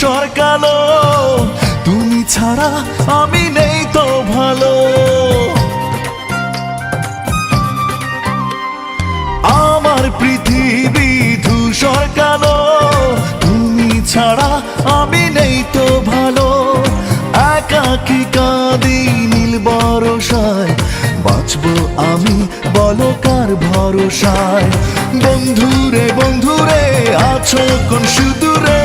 ধূসর কালো, তুমি ছাড়া আমি নেই তো ভালো। আমার পৃথিবী ধূসর কালো, তুমি ছাড়া আমি নেই তো ভালো। একাকী কাঁদি নীল বরষায়, বাঁচবো আমি বলো কার ভরসায়। বন্ধুরে বন্ধুরে আছো কোন সুদূরে,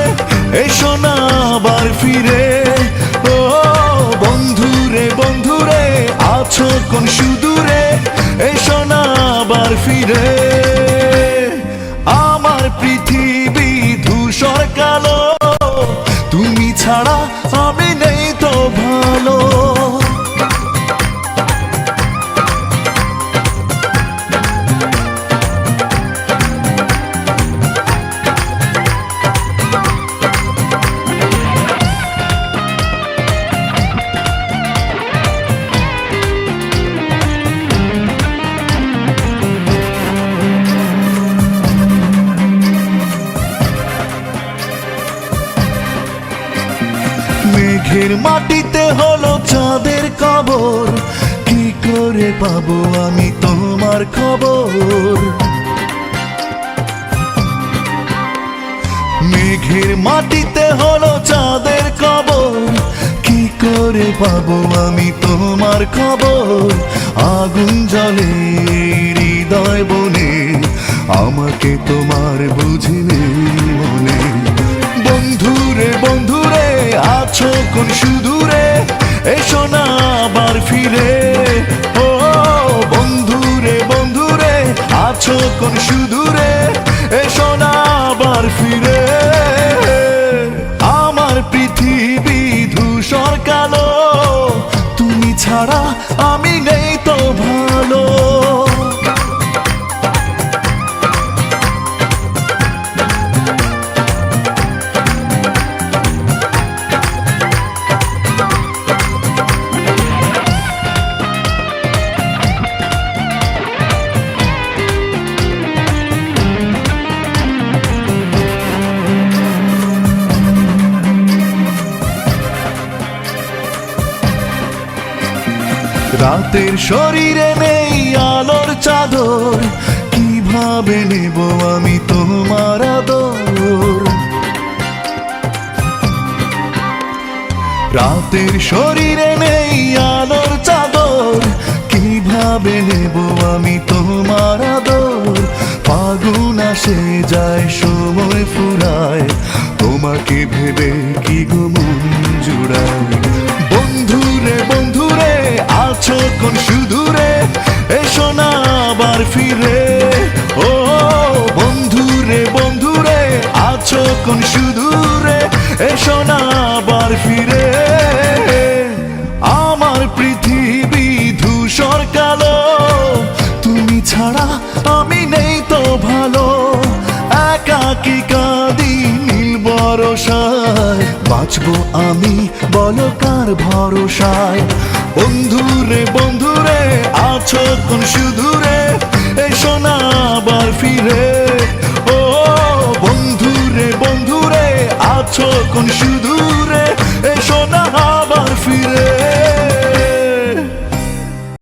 এসো না আবার ফিরে। ও বন্ধুরে বন্ধুরে আছো কোন সুদূরে, এসো না আবার ফিরে। আমার পৃথিবী ধূসর কালো, তুমি ছাড়া আমি নেই তো ভালো। মেঘের মাটিতে হলো চাঁদের কবর, কি করে পাবো আমি তোমার খবর। মেঘের মাটিতে হলো চাঁদের কবর, কি করে পাবো আমি তোমার খবর। আগুন জ্বলে হৃদয় বনে, আমাকে তোমার বুঝিলে মনে। বন্ধুরে বন্ধুরে আছো কোন সুদূরে, এসো না আবার ফিরে। ও বন্ধুরে বন্ধুরে আছো কোন সুদূরে, এসো না আবার ফিরে। আমার পৃথিবী ধূসর কালো, তুমি ছাড়া আমি নেই তো ভালো। রাতের শরীরে নেই আলোর চাদর, কিভাবে নেব আমি তোমার আদর। রাতের শরীরে নেই আলোর চাদর, কিভাবে নেব আমি তোমার আদর। ফাগুন আসে যায় সময় ফুরায়, তোমাকে ভেবে কি গো মন জুড়ায়। বন্ধুরে বন্ধুরে আছো কোন সুদূরে, এসো না আবার ফিরে। ও বন্ধুরে বন্ধুরে আছো কোন সুদূরে, এসো না আবার ফিরে। আমার পৃথিবী ধূসর কালো, তুমি ছাড়া আমি নেই তো ভালো। একাকী কাঁদি নীল বরষায়, বাঁচবো আমি বলো কার ভরসায়। বন্ধুরে বন্ধুরে আছো কোন সুদূরে, এসো না আবার ফিরে। ও বন্ধুরে বন্ধুরে আছো কোন সুদূরে, এসো না